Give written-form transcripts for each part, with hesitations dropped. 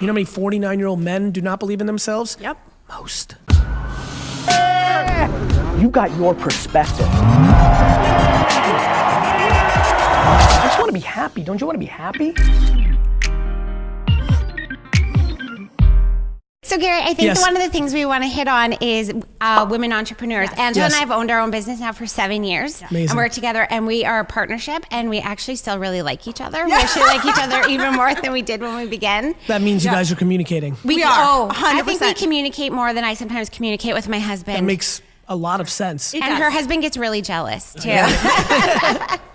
You know how many 49-year-old men do not believe in themselves? Yep. Most. You got your perspective. I just want to be happy. Don't you want to be happy? So Gary, I think Yes. one of the things we want to hit on is women entrepreneurs. Angela Yes. and I have owned our own business now for 7 years. Amazing. And we're together and we are a partnership and we actually still really like each other. We actually like each other even more than we did when we began. That means you guys are communicating. We are, I think we 100%. communicate more than I sometimes communicate with my husband. That makes a lot of sense. and her husband gets really jealous too.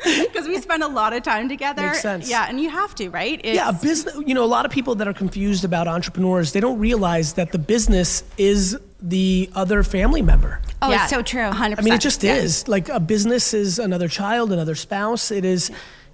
Because we spend a lot of time together. Makes sense. Yeah, and you have to, right? Yeah, a business, a lot of people that are confused about entrepreneurs, they don't realize that the business is the other family member. Oh, Yeah, it's so true. 100%. I mean, it just is. Like a business is another child, another spouse.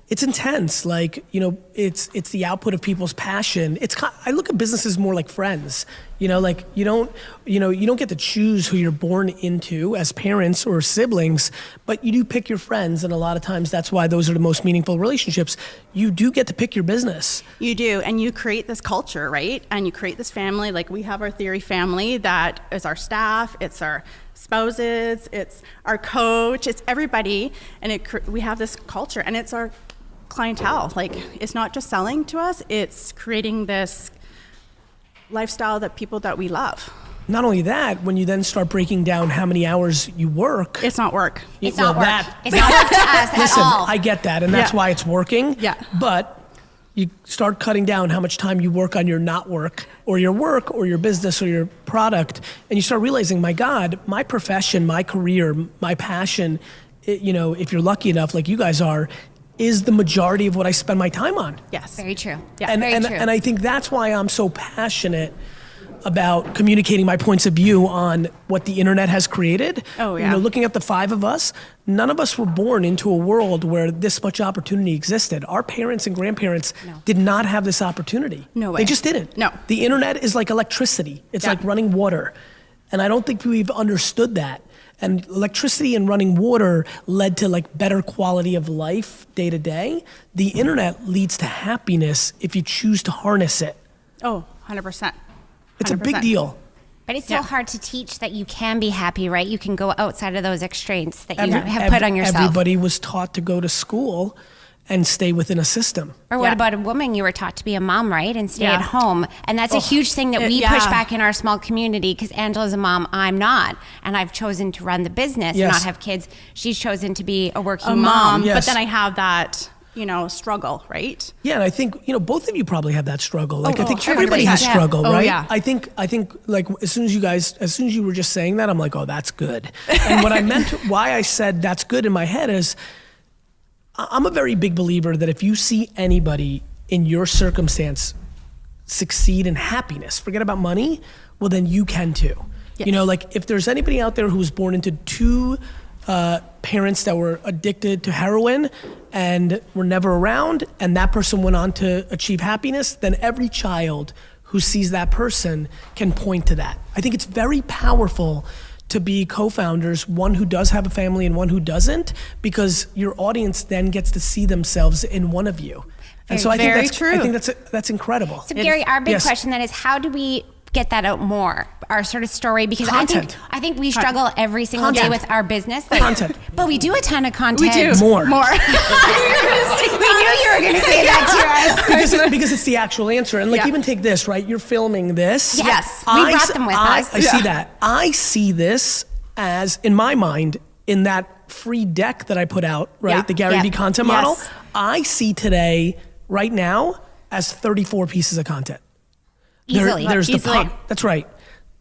It's intense. Like, it's the output of people's passion. I look at businesses more like friends. Like you don't get to choose who you're born into as parents or siblings, but you do pick your friends, and a lot of times that's why those are the most meaningful relationships. You do get to pick your business. You do, and you create this culture, right? And you create this family. Like we have our Theory family that is our staff, it's our spouses, it's our coach, it's everybody, and we have this culture, and it's our clientele. Like it's not just selling to us, it's creating this lifestyle that we love. Not only that, when you then start breaking down how many hours you work, It's not work. It's well, not work. that- It's not work to us listen, at all. I get that, and that's Yeah. why it's working. Yeah. But you start cutting down how much time you work on your not work or your business or your product, and you start realizing, my God, my profession, my career, my passion, if you're lucky enough, like you guys are, is the majority of what I spend my time on. Yes. Very true. Yeah. Very true. And I think that's why I'm so passionate about communicating my points of view on what the internet has created. Oh, yeah. Looking at the five of us, none of us were born into a world where this much opportunity existed. Our parents and grandparents did not have this opportunity. No way. They just didn't. No. The internet is like electricity. It's Yeah. like running water. And I don't think we've understood that. And electricity and running water led to like better quality of life day to day. The internet leads to happiness if you choose to harness it. Oh, 100%. It's a big deal. But it's so Yeah. hard to teach that you can be happy, right? You can go outside of those restraints that you have put on yourself. Everybody was taught to go to school and stay within a system. Or what Yeah. about a woman? You were taught to be a mom, right? And stay Yeah. at home. And that's a huge thing that we yeah. push back in our small community because Angela's a mom, I'm not. And I've chosen to run the business and Yes. not have kids. She's chosen to be a working A mom, Yes. but then I have that, struggle, right? Yeah, and I think both of you probably have that struggle. Like I think 100%. everybody has Yeah. struggle, Oh, right? yeah. I think like as soon as you were just saying that, I'm like, oh, that's good. And what I meant, why I said that's good in my head is, I'm a very big believer that if you see anybody in your circumstance succeed in happiness, forget about money, well then you can too. Yes. Like if there's anybody out there who was born into two parents that were addicted to heroin and were never around, and that person went on to achieve happiness, then every child who sees that person can point to that. I think it's very powerful to be co-founders, one who does have a family and one who doesn't, because your audience then gets to see themselves in one of you. And so I think Very that's true. I think that's incredible. So Gary, our big Yes. question then is how do we get that out more? Our sort of story, because Content. I think we struggle every single day Content. with our business. Content. But we do a ton of content. We do. More. We knew you were going to say that to us. because it's the actual answer. And Yeah. even take this, right? You're filming this. Yes. We brought them with us. I see that. I see this as, in my mind, in that free deck that I put out, right? Yeah. The GaryVee Yeah. content Yes. model. I see today, right now, as 34 pieces of content. There's Easily. that's right.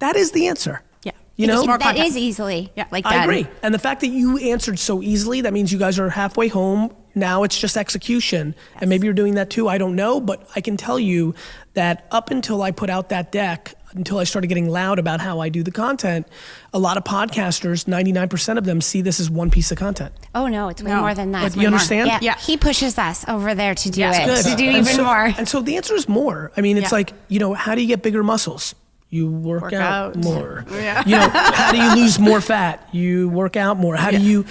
That is the answer. Yeah. You know? more That content. is easily Yeah. like that. I agree. And the fact that you answered so easily, that means you guys are halfway home. Now it's just execution. And maybe you're doing that too, I don't know. But I can tell you that up until I put out that deck, until I started getting loud about how I do the content, a lot of podcasters, 99% of them see this as one piece of content. Oh no, it's way No. more than that. But you understand? Yeah. Yeah. He pushes us over there to do Yes. it, Good. to do And even so- more. And so the answer is more. I mean, it's Yeah. like, how do you get bigger muscles? You work out out. more. Yeah. How do you lose more fat? You work out more. How do you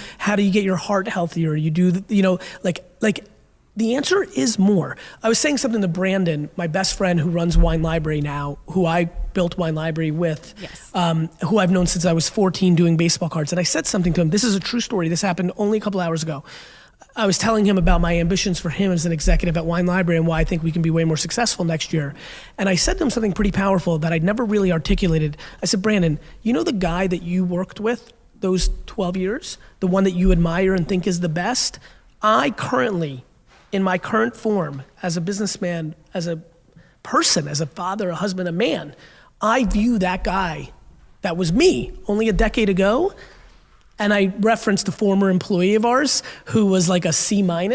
get your heart healthier? You do, like The answer is more. I was saying something to Brandon, my best friend who runs Wine Library now, who I built Wine Library with, who I've known since I was 14 doing baseball cards. And I said something to him. This is a true story. This happened only a couple hours ago. I was telling him about my ambitions for him as an executive at Wine Library and why I think we can be way more successful next year. And I said to him something pretty powerful that I'd never really articulated. I said, Brandon, you know the guy that you worked with those 12 years? The one that you admire and think is the best? I currently, in my current form, as a businessman, as a person, as a father, a husband, a man, I view that guy that was me only a decade ago. And I referenced a former employee of ours who was like a C-. And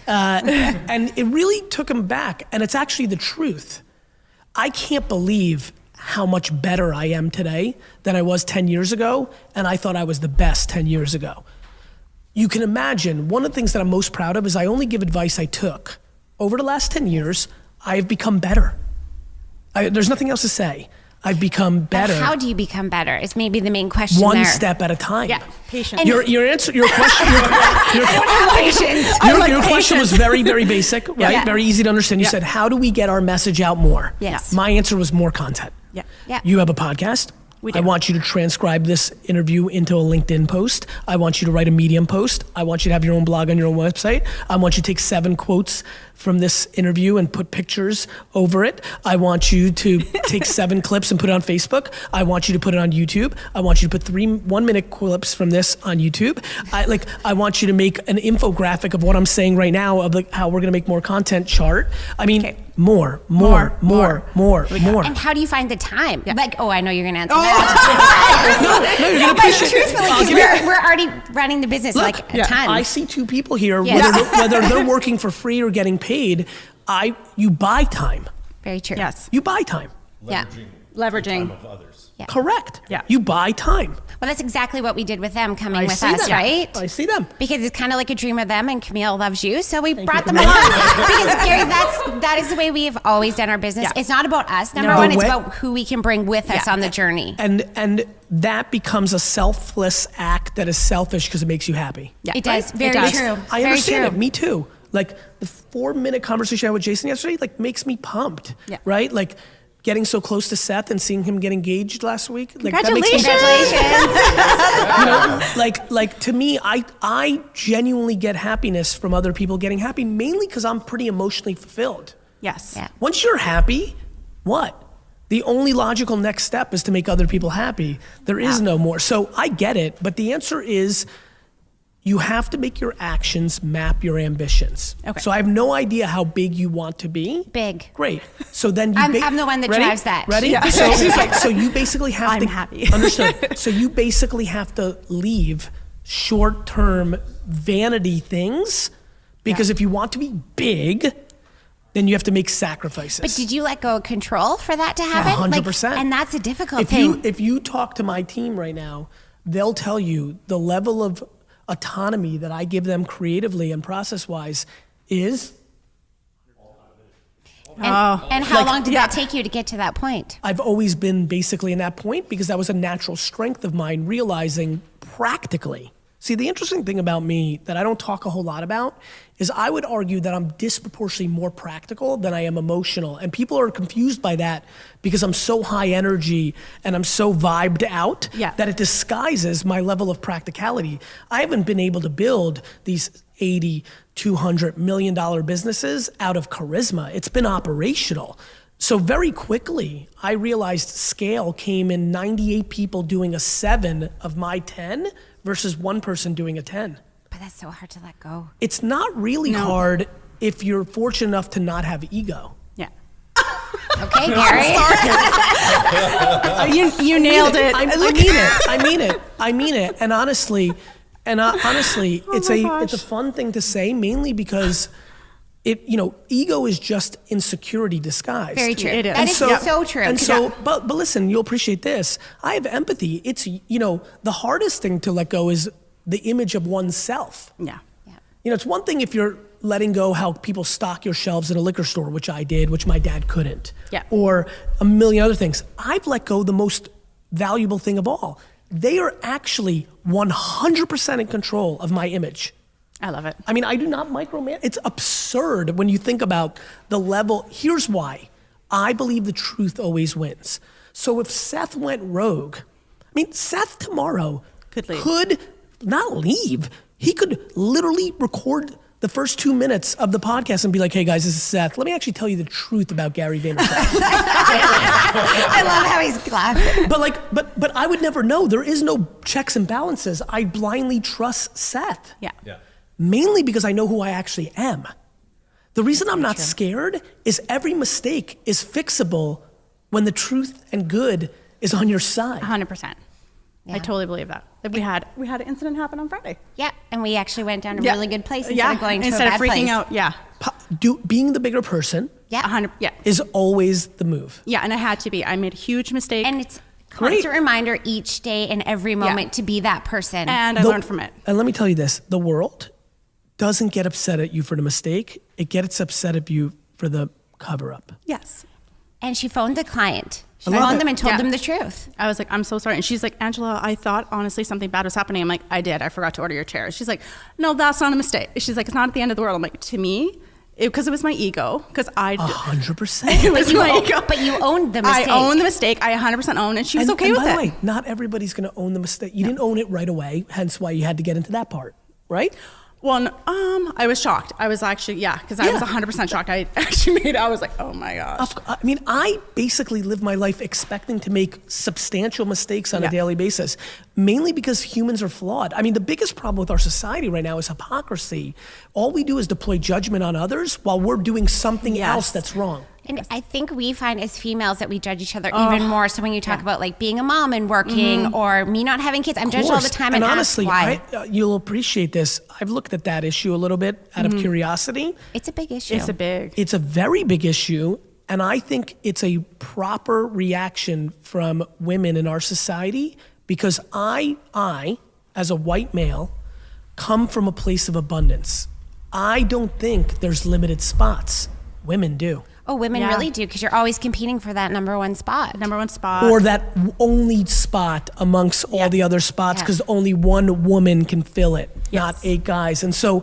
it really took him back. And it's actually the truth. I can't believe how much better I am today than I was 10 years ago. And I thought I was the best 10 years ago. You can imagine, one of the things that I'm most proud of is I only give advice I took. Over the last 10 years, I have become better. There's nothing else to say. I've become better. But how do you become better? Is maybe the main question One there. step at a time. Yeah, patience. Your question, your question was very, very basic, right? Yeah. Very easy to understand. You said, how do we get our message out more? Yes. My answer was more content. Yeah. Yeah. You have a podcast. We do. I want you to transcribe this interview into a LinkedIn post. I want you to write a Medium post. I want you to have your own blog on your own website. I want you to take 7 quotes from this interview and put pictures over it. I want you to take 7 clips and put it on Facebook. I want you to put it on YouTube. I want you to put 3 1-minute clips from this on YouTube. I want you to make an infographic of what I'm saying right now of like how we're gonna make more content chart. I mean, more. And how do you find the time? Like, I know you're going to answer that. No, you're gonna appreciate it. Truthfully, because we're already running the business like a ton. I see 2 people here, Yes. whether they're working for free or getting paid, you buy time. Very true. Yes. You buy time. Yeah. Leveraging. Time of others. Yeah. Correct. Yeah. You buy time. Well, that's exactly what we did with them coming I with see us, them. right? I see them. Because it's kind of like a dream of them, and Camille loves you, so we brought them along. Because Gary, that is the way we have always done our business. Yeah. It's not about us. Number No. one, it's The way- about who we can bring with us on the journey. And that becomes a selfless act that is selfish because it makes you happy. Yeah. It does. Right? Very It does. true. I Very understand true. it. Me too. Like the 4-minute conversation I had with Jason yesterday, like makes me pumped. Yeah. Right? Like getting so close to Seth and seeing him get engaged last week. Like, that makes me Congratulations. like to me, I genuinely get happiness from other people getting happy, mainly because I'm pretty emotionally fulfilled. Yes. Yeah. Once you're happy, what? The only logical next step is to make other people happy. There is no more. So I get it, but the answer is you have to make your actions map your ambitions. Okay. So I have no idea how big you want to be. Big. Great. So then you I'm the one that ready? drives that. Ready? Yeah. So you basically have I'm to happy. Understood. So you basically have to leave short-term vanity things because if you want to be big, then you have to make sacrifices. But did you let go of control for that to happen? 100%. And that's a difficult if thing. if you talk to my team right now, they'll tell you the level of autonomy that I give them creatively and process-wise is and how long did that take you to get to that point? I've always been basically in that point because that was a natural strength of mine, realizing practically. See, the interesting thing about me that I don't talk a whole lot about is I would argue that I'm disproportionately more practical than I am emotional. And people are confused by that because I'm so high energy and I'm so vibed out that it disguises my level of practicality. I haven't been able to build these 80, $200 million businesses out of charisma. It's been operational. So very quickly, I realized scale came in 98 people doing a 7 of my 10 versus 1 person doing a 10. But that's so hard to let go. It's not really hard if you're fortunate enough to not have ego. Yeah. Okay, Gary. You nailed it. I mean it. And honestly, it's a fun thing to say, mainly because ego is just insecurity disguised. Very true. It is. That is so true. And so, but listen, you'll appreciate this. I have empathy. It's, the hardest thing to let go is the image of oneself. Yeah. It's one thing if you're letting go how people stock your shelves in a liquor store, which I did, which my dad couldn't. Yeah. Or a million other things. I've let go the most valuable thing of all. They are actually 100% in control of my image. I love it. I mean, I do not micromanage. It's absurd when you think about the level. Here's why. I believe the truth always wins. So if Seth went rogue, I mean, Seth tomorrow Could leave. could not leave. He could literally record the first 2 minutes of the podcast and be like, hey guys, this is Seth. Let me actually tell you the truth about Gary Vaynerchuk. I love how he's laughing. but I would never know. There is no checks and balances. I blindly trust Seth. Yeah. Mainly because I know who I actually am. The reason I'm not scared is every mistake is fixable when the truth and good is on your side. 100%. Yeah. I totally believe that. We had an incident happen on Friday. Yeah, and we actually went down a really good place instead of going to instead a bad of freaking place. out. Yeah. Being the bigger person Yeah. 100. Yeah. is always the move. Yeah, and I had to be. I made a huge mistake. And it's Great. constant reminder each day and every moment to be that person. And I learned from it. And let me tell you this, the world doesn't get upset at you for the mistake. It gets upset at you for the cover up. Yes. And she phoned the client. She love phoned it. them and told Yeah. them the truth. I was like, I'm so sorry. And she's like, Angela, I thought honestly something bad was happening. I'm like, I did. I forgot to order your chair. She's like, no, that's not a mistake. She's like, it's not at the end of the world. I'm like, to me, because it was my ego. Because I 100%. it was my ego. But you owned the mistake. I owned the mistake. I 100% owned, and she was okay with by it. the way, not everybody's going to own the mistake. You didn't own it right away, hence why you had to get into that part, right? Well, I was shocked. I was actually, because I was 100% shocked. I actually I was like, oh my gosh. I mean, I basically live my life expecting to make substantial mistakes on a Yeah. daily basis, mainly because humans are flawed. I mean, the biggest problem with our society right now is hypocrisy. All we do is deploy judgment on others while we're doing something Yes. else that's wrong. And I think we find as females that we judge each other even more. So when you talk about like being a mom and working or me not having kids, I'm judged all the time and honestly, ask why. you'll appreciate this. I've looked at that issue a little bit out of curiosity. It's a big issue. It's a very big issue, and I think it's a proper reaction from women in our society because I, as a white male, come from a place of abundance. I don't think there's limited spots. Women do. Oh, women Yeah. really do because you're always competing for that number one spot. Number one spot. Or that only spot amongst all the other spots Yeah. because only one woman can fill it, not Yes. 8 guys. And so,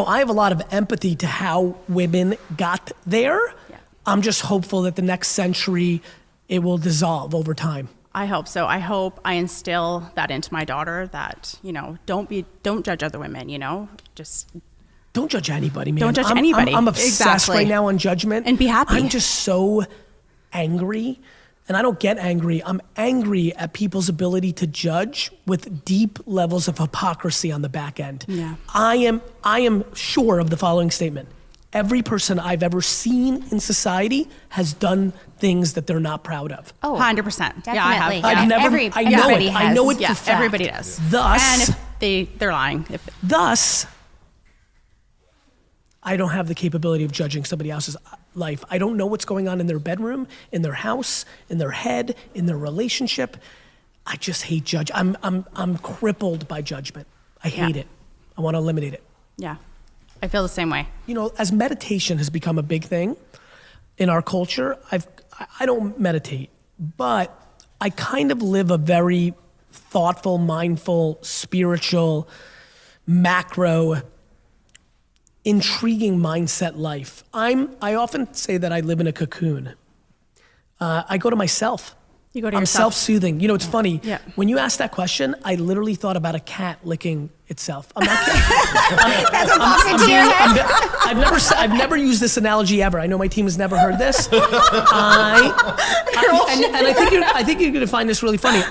I have a lot of empathy to how women got there. Yeah. I'm just hopeful that the next century it will dissolve over time. I hope so. I hope I instill that into my daughter that, don't judge other women, just Don't judge anybody, man. Don't judge anybody. I'm obsessed Exactly. right now on judgment. And be happy. I'm just so angry. And I don't get angry. I'm angry at people's ability to judge with deep levels of hypocrisy on the back end. Yeah. I am sure of the following statement. Every person I've ever seen in society has done things that they're not proud of. Oh, 100%. definitely. Yeah, I have. Yeah. I've never, Everybody I know it. has. I know it Yeah, for fact. everybody does. Thus, And if they're lying. Thus, I don't have the capability of judging somebody else's life. I don't know what's going on in their bedroom, in their house, in their head, in their relationship. I just hate judge. I'm crippled by judgment. I hate it. I want to eliminate it. Yeah. I feel the same way. As meditation has become a big thing in our culture, I don't meditate, but I kind of live a very thoughtful, mindful, spiritual, macro, intriguing mindset life. I often say that I live in a cocoon. I go to myself. You go to I'm yourself. self-soothing. It's funny. Yeah. When you asked that question, I literally thought about a cat licking itself. I'm not kidding. That's what pops into your head. I've never used this analogy ever. I know my team has never heard this. And I think you're going to find this really funny.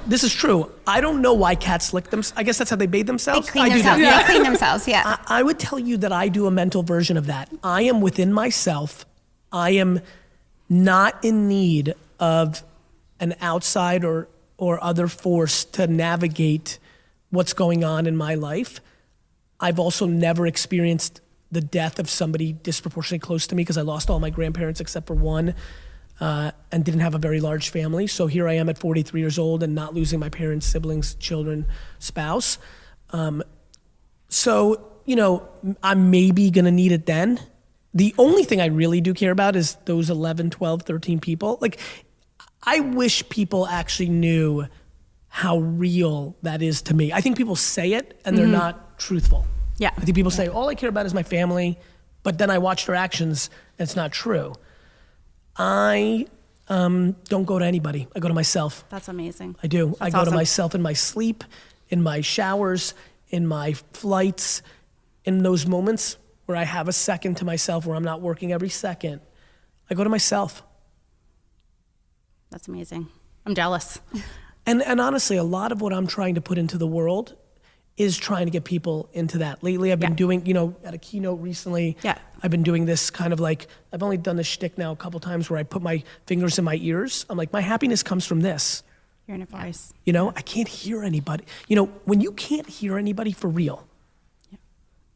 This is true. I don't know why cats lick them. I guess that's how they bathe They themselves. clean I do themselves. that. They clean themselves, yeah. I would tell you that I do a mental version of that. I am within myself. I am not in need of an outside or other force to navigate what's going on in my life. I've also never experienced the death of somebody disproportionately close to me because I lost all my grandparents except for one and didn't have a very large family. So here I am at 43 years old and not losing my parents, siblings, children, spouse. So, I'm maybe gonna need it then. The only thing I really do care about is those 11, 12, 13 people. I wish people actually knew how real that is to me. I think people say it and they're not truthful. Yeah. I think people say, all I care about is my family, but then I watch their actions, and it's not true. I don't go to anybody. I go to myself. That's amazing. I do. That's I go to awesome. myself in my sleep, in my showers, in my flights, in those moments where I have a second to myself, where I'm not working every second. I go to myself. That's amazing. I'm jealous. And honestly, a lot of what I'm trying to put into the world is trying to get people into that. Lately, I've been doing, at a keynote recently, I've been doing this kind of like, I've only done this shtick now a couple times where I put my fingers in my ears. I'm like, my happiness comes from this. Your inner voice. I can't hear anybody. When you can't hear anybody for real,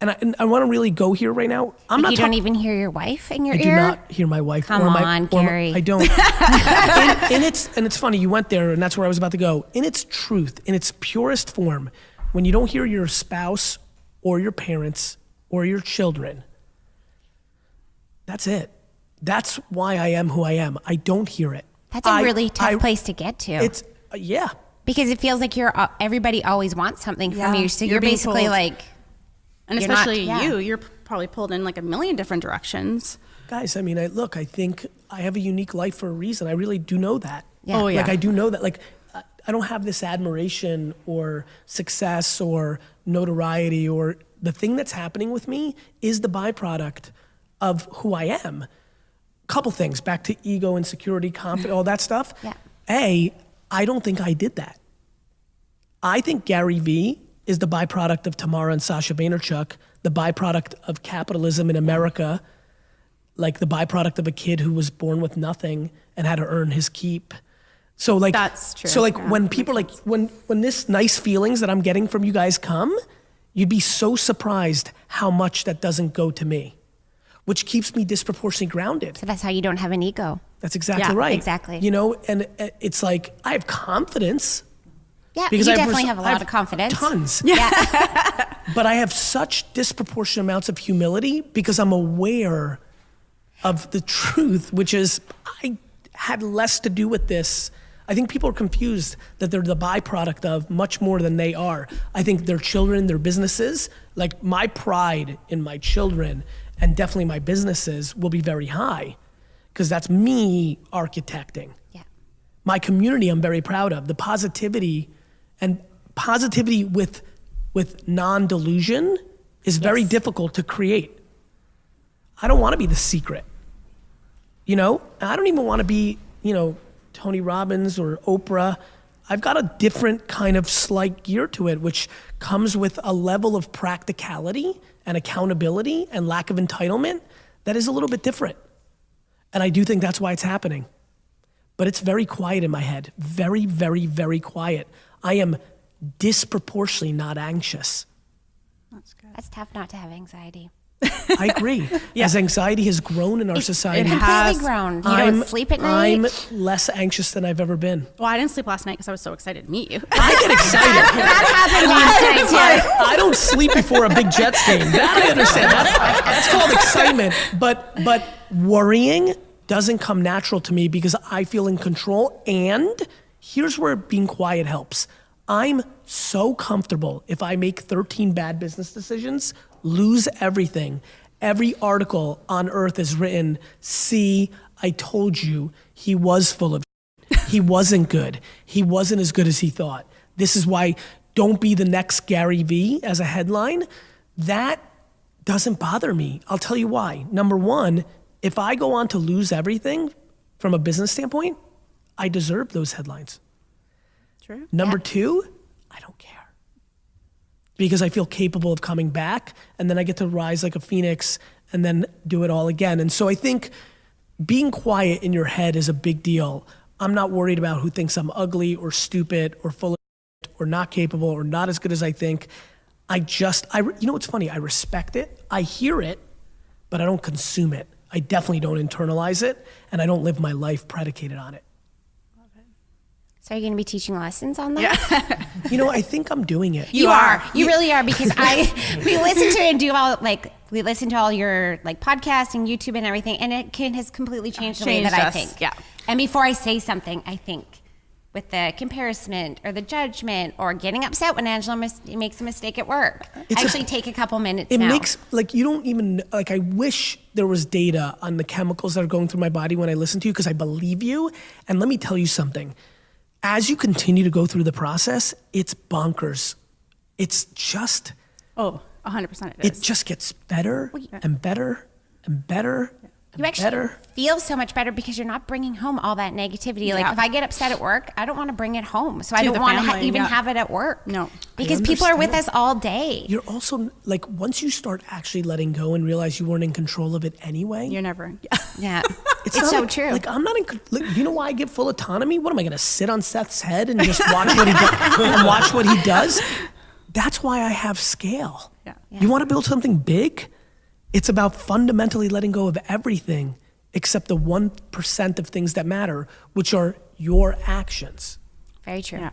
and I want to really go here right now. You don't even hear your wife in your I ear? do not hear my wife. Come on, Gary. I don't. and it's funny, you went there, and that's where I was about to go. In its truth, in its purest form, when you don't hear your spouse or your parents or your children, that's it. That's why I am who I am. I don't hear it. That's a really tough place to get to. It's, yeah. Because it feels like everybody always wants something from you. So you're being basically pulled. like... And You're not- especially yeah. you're probably pulled in like a million different directions. Guys, I mean, I think I have a unique life for a reason. I really do know that. Yeah. Oh, yeah. Like, I do know that. Like, I don't have this admiration or success or notoriety, or the thing that's happening with me is the byproduct of who I am. Couple things, back to ego, insecurity, confidence, all that stuff. Yeah. I don't think I did that. I think GaryVee is the byproduct of Tamara and Sasha Vaynerchuk, the byproduct of capitalism in America, like the byproduct of a kid who was born with nothing and had to earn his keep. So like, That's true. So like Yeah, when makes people sense. like, when this nice feelings that I'm getting from you guys come, you'd be so surprised how much that doesn't go to me, which keeps me disproportionately grounded. So that's how you don't have an ego. That's exactly Yeah, right. exactly. And it's like, I have confidence. Yeah, Because you I definitely have a lot I of confidence. Tons. Yeah. But I have such disproportionate amounts of humility because I'm aware of the truth, which is I had less to do with this. I think people are confused that they're the byproduct of much more than they are. I think their children, their businesses, like my pride in my children and definitely my businesses will be very high because that's me architecting. Yeah. My community I'm very proud of. The positivity and positivity with non-delusion is very difficult to create. I don't want to be the secret. I don't even want to be, Tony Robbins or Oprah. I've got a different kind of slight gear to it, which comes with a level of practicality and accountability and lack of entitlement that is a little bit different. And I do think that's why it's happening. But it's very quiet in my head. Very, very, very quiet. I am disproportionately not anxious. That's good. That's tough not to have anxiety. I agree. As anxiety has grown in our society, it has. Completely grown. You don't sleep at night. I'm less anxious than I've ever been. Well, I didn't sleep last night because I was so excited to meet you. I get excited. That happened last night too. I don't sleep before a big Jets game. That I understand. That's called excitement. But worrying doesn't come natural to me because I feel in control. And here's where being quiet helps. I'm so comfortable if I make 13 bad business decisions, lose everything. Every article on earth is written, see, I told you he was full of shit. He wasn't good. He wasn't as good as he thought. This is why don't be the next GaryVee as a headline. That doesn't bother me. I'll tell you why. Number one, if I go on to lose everything from a business standpoint, I deserve those headlines. True. Number two, I don't care. Because I feel capable of coming back and then I get to rise like a phoenix and then do it all again. And so I think being quiet in your head is a big deal. I'm not worried about who thinks I'm ugly or stupid or full of shit or not capable or not as good as I think. You know what's funny? I respect it. I hear it, but I don't consume it. I definitely don't internalize it and I don't live my life predicated on it. So are you going to be teaching lessons on that? Yeah. I think I'm doing it. You are. You really are because we listen to and do all we listen to all your podcasts and YouTube and everything, and it has completely changed the way that I think. Yeah. And before I say something, I think. with the comparison or the judgment or getting upset when Angela makes a mistake at work. Actually take a couple minutes It now. makes, like, you don't even, like, I wish there was data on the chemicals that are going through my body when I listen to you, because I believe you. And let me tell you something. As you continue to go through the process, it's bonkers. It's just... Oh, 100% it is. It just gets better and better and better. You actually feel so much better because you're not bringing home all that negativity. Like if I get upset at work, I don't want to bring it home. So I don't want to even have it at work. No. Because people are with us all day. You're also, like, once you start actually letting go and realize you weren't in control of it anyway. You're never. Yeah. It's so like, true. Like, I'm not in, like, you know why I give full autonomy? What am I going to sit on Seth's head and just watch what he does and watch what he does? That's why I have scale. Yeah. You want to build something big? It's about fundamentally letting go of everything except the 1% of things that matter, which are your actions. Very true. Yeah.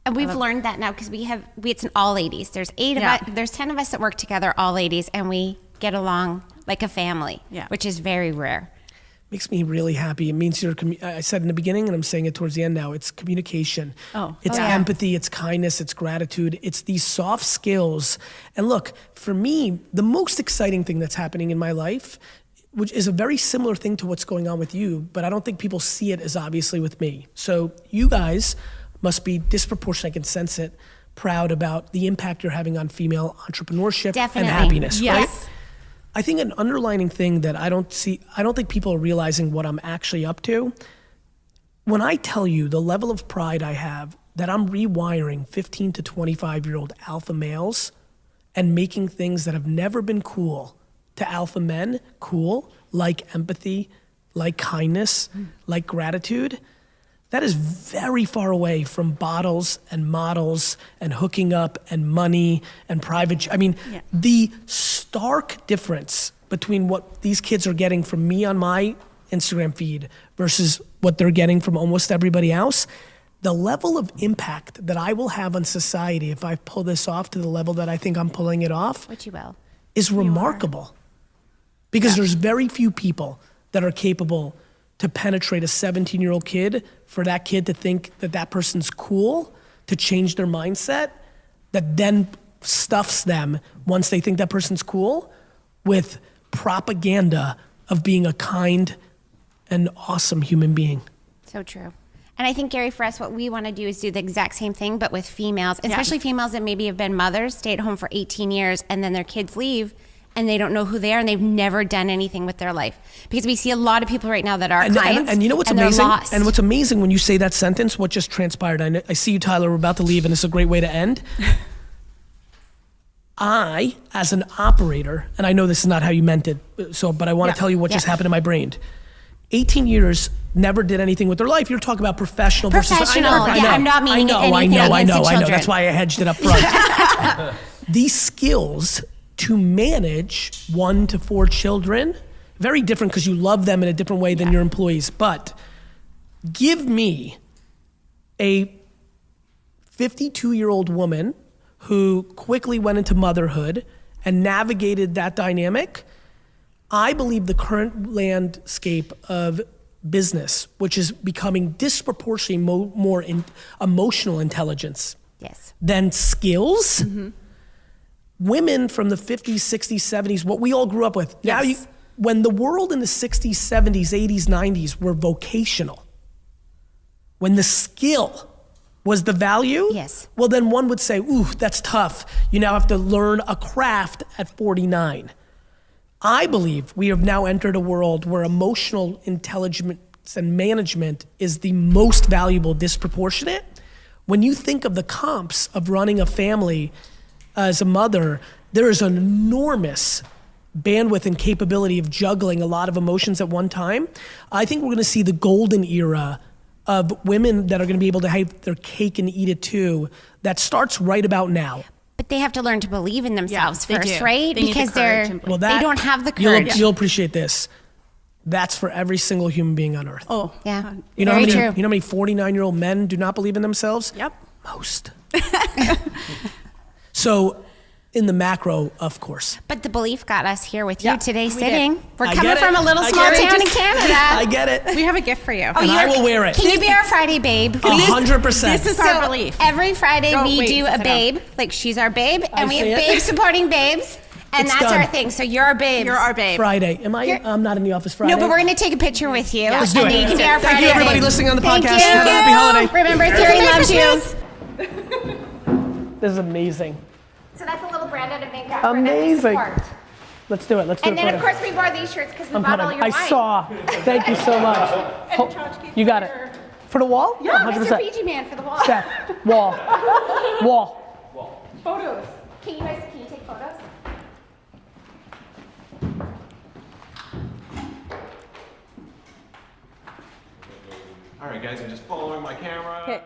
And we've learned that now because it's an all ladies. There's 8 of us, there's 10 of us that work together, all ladies, and we get along like a family, which is very rare. Makes me really happy. It means I said in the beginning, and I'm saying it towards the end now, it's communication. It's empathy, it's kindness, it's gratitude. It's these soft skills. And look, for me, the most exciting thing that's happening in my life, which is a very similar thing to what's going on with you, but I don't think people see it as obviously with me. So you guys must be disproportionate, I can sense it, proud about the impact you're having on female entrepreneurship and happiness, right? I think an underlining thing that I don't think people are realizing what I'm actually up to. When I tell you the level of pride I have that I'm rewiring 15 to 25-year-old alpha males and making things that have never been cool to alpha men cool, like empathy, like kindness, like gratitude, that is very far away from bottles and models and hooking up and money and private. The stark difference between what these kids are getting from me on my Instagram feed versus what they're getting from almost everybody else, the level of impact that I will have on society if I pull this off to the level that I think I'm pulling it off, which you will, is remarkable. Because there's very few people that are capable to penetrate a 17-year-old kid, for that kid to think that that person's cool, to change their mindset, that then stuffs them once they think that person's cool with propaganda of being a kind and awesome human being. So true. And I think, Gary, for us, what we want to do is do the exact same thing, but with females, especially females that maybe have been mothers, stay at home for 18 years, and then their kids leave, and they don't know who they are, and they've never done anything with their life. Because we see a lot of people right now that are clients, and you know what's amazing? And what's amazing when you say that sentence, what just transpired, I see you, Tyler, we're about to leave, and it's a great way to end. I, as an operator, and I know this is not how you meant it, but I want to tell you what just happened in my brain. 18 years, never did anything with their life. You're talking about professional versus... I know. I'm not meaning I know. That's why I hedged it up front. These skills to manage 1 to 4 children, very different because you love them in a different way than your employees. But give me a 52-year-old woman who quickly went into motherhood and navigated that dynamic. I believe the current landscape of business, which is becoming disproportionately more emotional intelligence than skills, women from the 50s, 60s, 70s, what we all grew up with. Now, when the world in the 60s, 70s, 80s, 90s were vocational, when the skill was the value, well, then one would say, ooh, that's tough. You now have to learn a craft at 49. I believe we have now entered a world where emotional intelligence and management is the most valuable disproportionate. When you think of the comps of running a family as a mother, there is an enormous bandwidth and capability of juggling a lot of emotions at one time. I think we're gonna see the golden era of women that are gonna be able to have their cake and eat it too. That starts right about now. But they have to learn to believe in themselves first, right? Because they don't have the courage. You'll appreciate this. That's for every single human being on earth. Oh, yeah. You know how many 49-year-old men do not believe in themselves? Yep. Most. So in the macro, of course. But the belief got us here with Yeah, you today we sitting. did. We're I coming get it. from a little I small get it. town in Canada. I get it. We have a gift for you. And I will wear it. Can you be our Friday babe? 100%. This is our belief. Every Friday Don't we wait, do a sit down. babe, like she's our babe, and we see have it. babes supporting babes, and It's that's done. our thing. So you're our babe. You're our babe. Friday. I'm not in the office Friday. No, but we're going to take a picture with you. Let's do and it. then you can be our Thank Friday you, everybody babe. listening on the Thank podcast. you. Have a happy holiday. Remember, Theory loves you. This is amazing. So that's a little Brandon and makeup. Amazing. Let's do it. Let's do And it. then, for of you. course, we wore these shirts because we I'm bought all coming. your I wine. saw. Thank you so much. You got it. For the wall? Yeah, 100%. Mr. PG Man for the wall. Step. Wall. Wall. Photos. Can you take photos? All right, guys, I'm just following my camera. Okay.